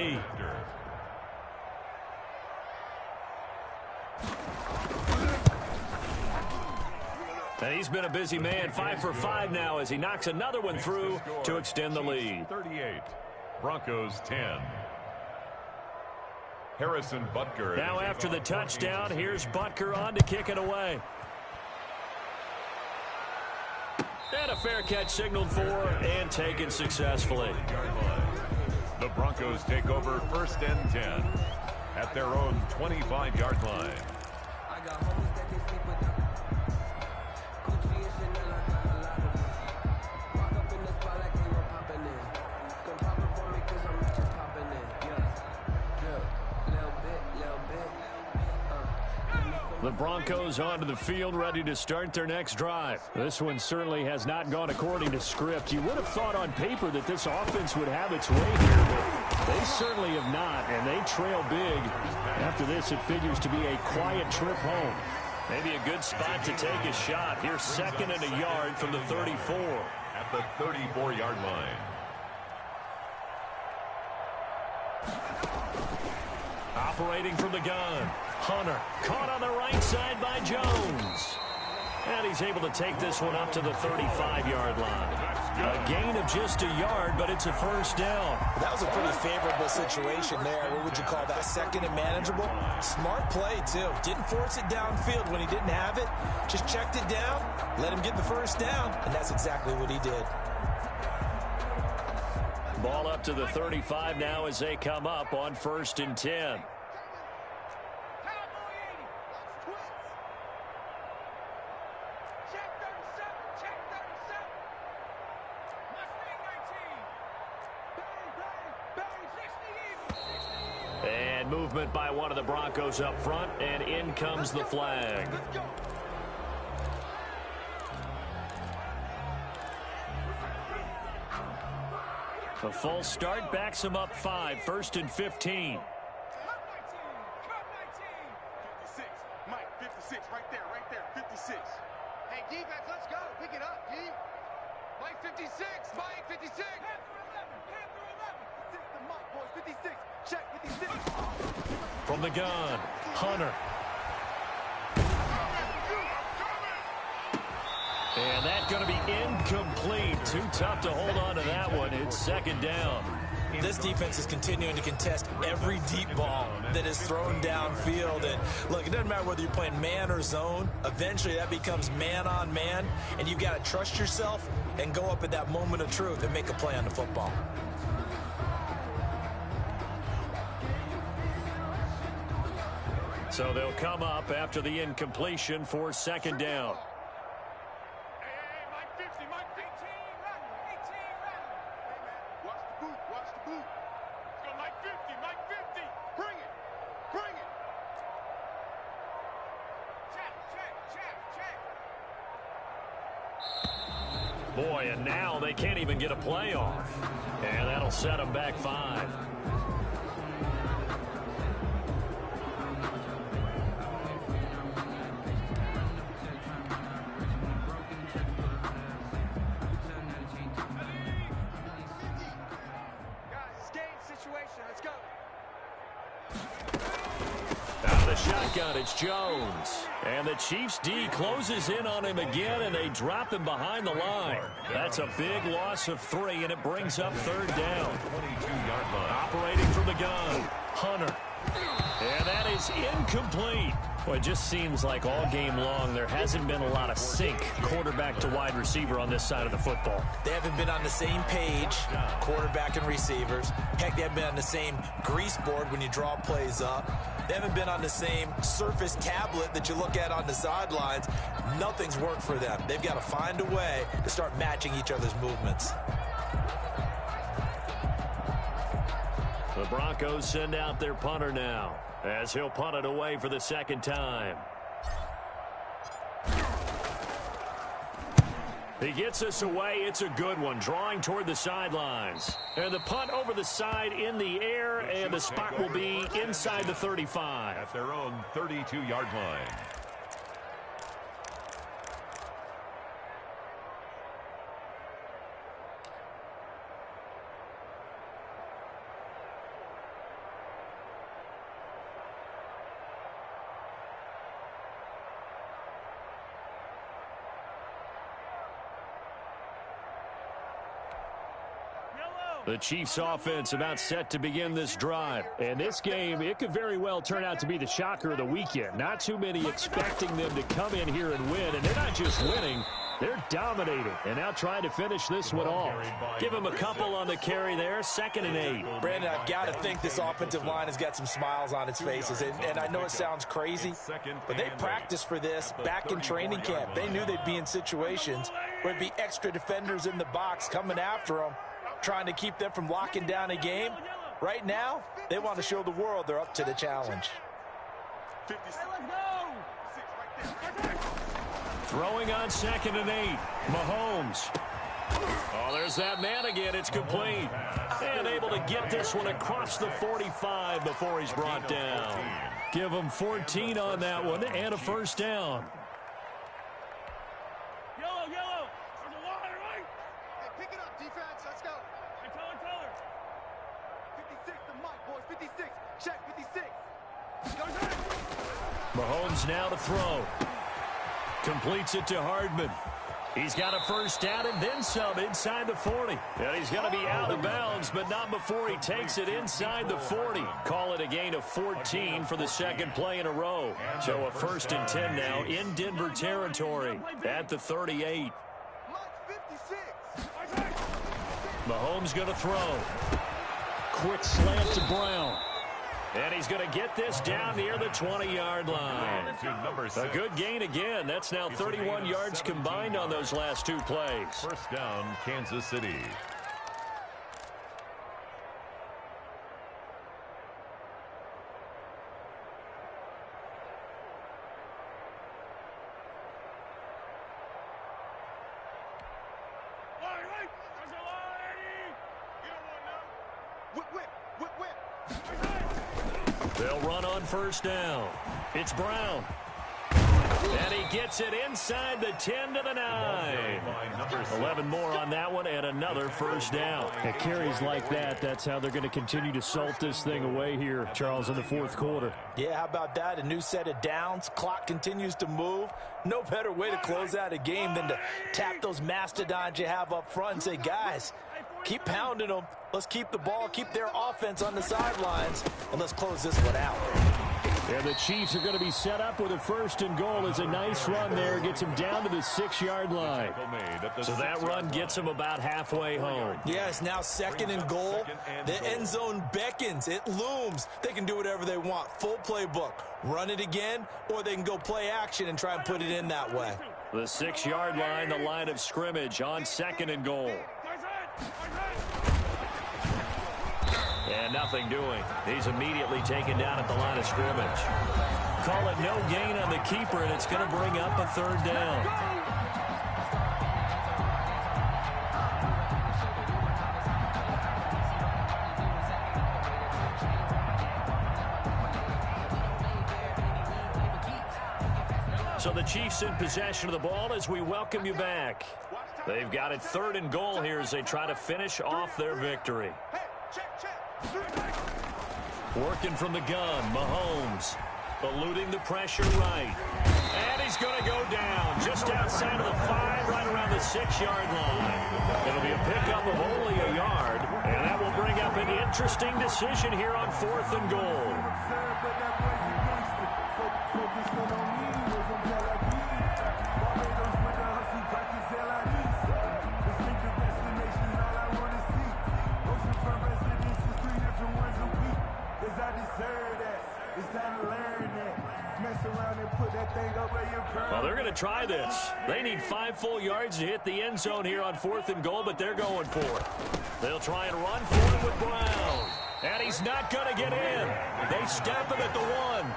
And he's been a busy man, 5 for 5 now as he knocks another one through to extend the lead. 38, Broncos 10. Harrison Butker. Now after the touchdown, here's Butker on to kick it away. And a fair catch signaled for and taken successfully. The Broncos take over 1st and 10 at their own 25-yard line. The Broncos onto the field, ready to start their next drive. This one certainly has not gone according to script. You would have thought on paper that this offense would have its way here, but they certainly have not, and they trail big. After this, it figures to be a quiet trip home. Maybe a good spot to take a shot. Here's 2nd and a yard from the 34. At the 34-yard line. Operating from the gun. Hunter caught on the right side by Jones. And he's able to take this one up to the 35-yard line. A gain of just a yard, but it's a 1st down. That was a pretty favorable situation there. What would you call that? 2nd and manageable? Smart play, too. Didn't force it downfield when he didn't have it. Just checked it down, let him get the 1st down, and that's exactly what he did. Ball up to the 35 now as they come up on 1st and 10. And movement by one of the Broncos up front, and in comes the flag. A false start backs him up 5, 1st and 15. 56. Mike, 56, right there, 56. Hey, defense, let's go. Pick it up, D. Mike, 56, Mike, 56. Hand through 11. 56 to Mike, boys, 56. Check, 56. From the gun, Hunter. And that's going to be incomplete. Too tough to hold on to that one. It's 2nd down. This defense is continuing to contest every deep ball that is thrown downfield. And look, it doesn't matter whether you're playing man or zone. Eventually that becomes man on man, and you've got to trust yourself and go up at that moment of truth and make a play on the football. So they'll come up after the incompletion for 2nd down. Boy, and now they can't even get a play off. And that'll set them back 5. shotgun. It's Jones. And the Chiefs' D closes in on him again, and they drop him behind the line. That's a big loss of 3, and it brings up 3rd down. 22-yard line. Operating from the gun, Hunter. And that is incomplete. Well, it just seems like all game long there hasn't been a lot of sync quarterback to wide receiver on this side of the football. They haven't been on the same page, quarterback and receivers. Heck, they haven't been on the same grease board when you draw plays up. They haven't been on the same Surface tablet that you look at on the sidelines. Nothing's worked for them. They've got to find a way to start matching each other's movements. The Broncos send out their punter now, as he'll punt it away for the 2nd time. He gets us away. It's a good one, drawing toward the sidelines. And the punt over the side in the air, and the spot will be inside the 35. At their own 32-yard line. The Chiefs offense about set to begin this drive. And this game, it could very well turn out to be the shocker of the weekend. Not too many expecting them to come in here and win. And they're not just winning, they're dominating. And now trying to finish this one off. Give them a couple on the carry there, 2nd and 8. Brandon, I've got to think this offensive line has got some smiles on its faces. And I know it sounds crazy, but they practiced for this back in training camp. They knew they'd be in situations where it'd be extra defenders in the box coming after them, trying to keep them from locking down a game. Right now, they want to show the world they're up to the challenge. Throwing on 2nd and 8. Mahomes. Oh, there's that man again. It's complete. And able to get this one across the 45 before he's brought down. Give him 14 on that one and a 1st down. Mahomes now to throw. Completes it to Hardman. He's got a 1st down and then some inside the 40. And he's going to be out of bounds, but not before he takes it inside the 40. Call it a gain of 14 for the 2nd play in a row. So a 1st and 10 now in Denver territory at the 38. Mahomes going to throw. Quick slant to Brown. And he's going to get this down near the 20-yard line. A good gain again. That's now 31 yards combined on those last 2 plays. 1st down, Kansas City. They'll run on 1st down. It's Brown. And he gets it inside the 10 to the 9. 11 more on that one and another 1st down. At carries like that, that's how they're going to continue to salt this thing away here, Charles, in the 4th quarter. Yeah, how about that? A new set of downs. Clock continues to move. No better way to close out a game than to tap those mastodons you have up front and say, guys, keep pounding them. Let's keep the ball, keep their offense on the sidelines, and let's close this one out. And the Chiefs are going to be set up with a 1st and goal. It's a nice run there. Gets him down to the 6-yard line. So that run gets him about halfway home. Yes, now 2nd and goal. The end zone beckons. It looms. They can do whatever they want. Full playbook. Run it again, or they can go play action and try and put it in that way. The 6-yard line, the line of scrimmage on 2nd and goal. And nothing doing. He's immediately taken down at the line of scrimmage. Call it no gain on the keeper, and it's going to bring up a 3rd down. So the Chiefs in possession of the ball as we welcome you back. They've got it 3rd and goal here as they try to finish off their victory. Working from the gun, Mahomes. Eluding the pressure right. And he's going to go down just outside of the 5, right around the 6-yard line. It'll be a pickup of only a yard, and that will bring up an interesting decision here on 4th and goal. Well, they're going to try this. They need 5 full yards to hit the end zone here on 4th and goal, but they're going for it. They'll try and run for it with Brown. And he's not going to get in. They step him at the 1.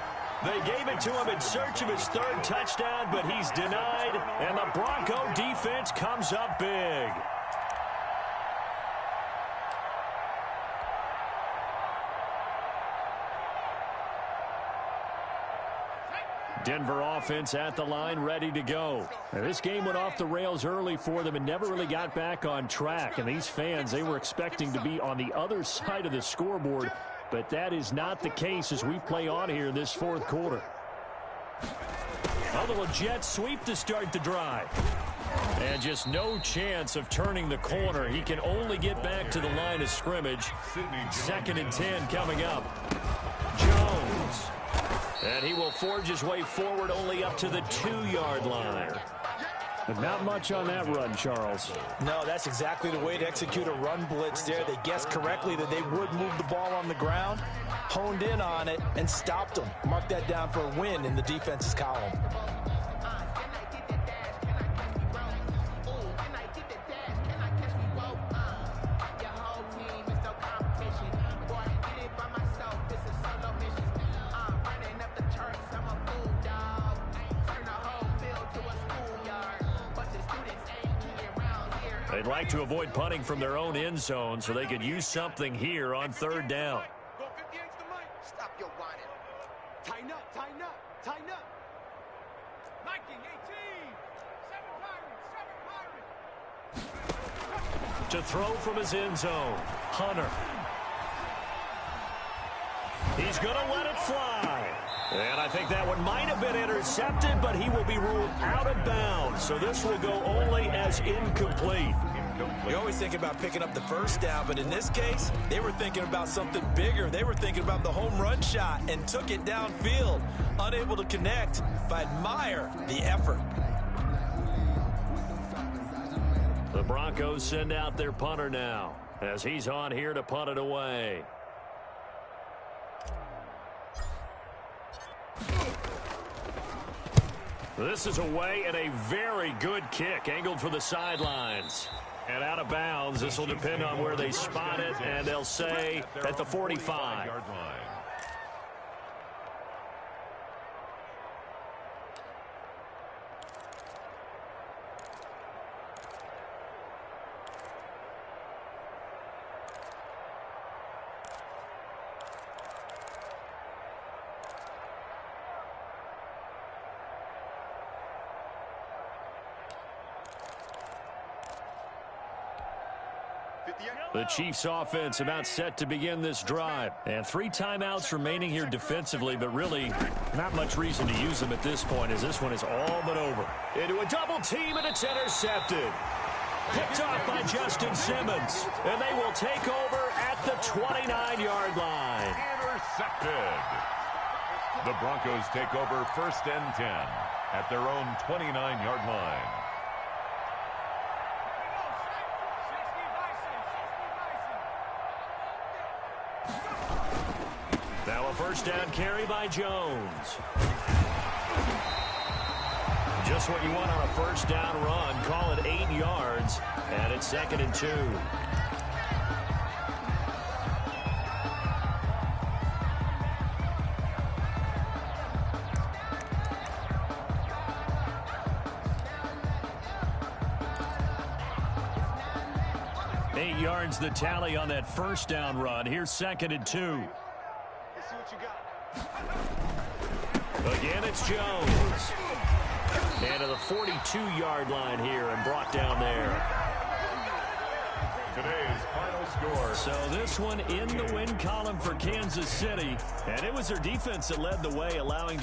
They gave it to him in search of his 3rd touchdown, but he's denied, and the Bronco defense comes up big. Denver offense at the line, ready to go. Now, this game went off the rails early for them and never really got back on track. And these fans, they were expecting to be on the other side of the scoreboard, but that is not the case as we play on here in this 4th quarter. A little jet sweep to start the drive. And just no chance of turning the corner. He can only get back to the line of scrimmage. 2nd and 10 coming up. Jones. And he will forge his way forward only up to the 2-yard line. But not much on that run, Charles. No, that's exactly the way to execute a run blitz there. They guessed correctly that they would move the ball on the ground, honed in on it, and stopped them. Mark that down for a win in the defense's column. They'd like to avoid punting from their own end zone so they could use something here on 3rd down. Go 58 to Mike. Stop your whining. Tighten up, tighten up, tighten up. Mikey, 18. 7 Pirates, 7 Pirates. To throw from his end zone, Hunter. He's going to let it fly. And I think that one might have been intercepted, but he will be ruled out of bounds. So this will go only as incomplete. You always think about picking up the 1st down, but in this case, they were thinking about something bigger. They were thinking about the home run shot and took it downfield. Unable to connect, but admire the effort. The Broncos send out their punter now as he's on here to punt it away. This is away and a very good kick angled for the sidelines. And out of bounds. This will depend on where they spot it, and they'll say at the 45. The Chiefs offense about set to begin this drive. And 3 timeouts remaining here defensively, but really not much reason to use them at this point as this one is all but over. Into a double team, and it's intercepted. Picked off by Justin Simmons. And they will take over at the 29-yard line. Intercepted. The Broncos take over 1st and 10 at their own 29-yard line. Now a 1st down carry by Jones. Just what you want on a 1st down run. Call it 8 yards, and it's 2nd and 2. Yards the tally on that 1st down run. Here's 2nd and 2. Let's see what you got. Again, it's Jones. And to the 42-yard line here and brought down there. Today's final score. So this one in the win column for Kansas City. And it was their defense that led the way, allowing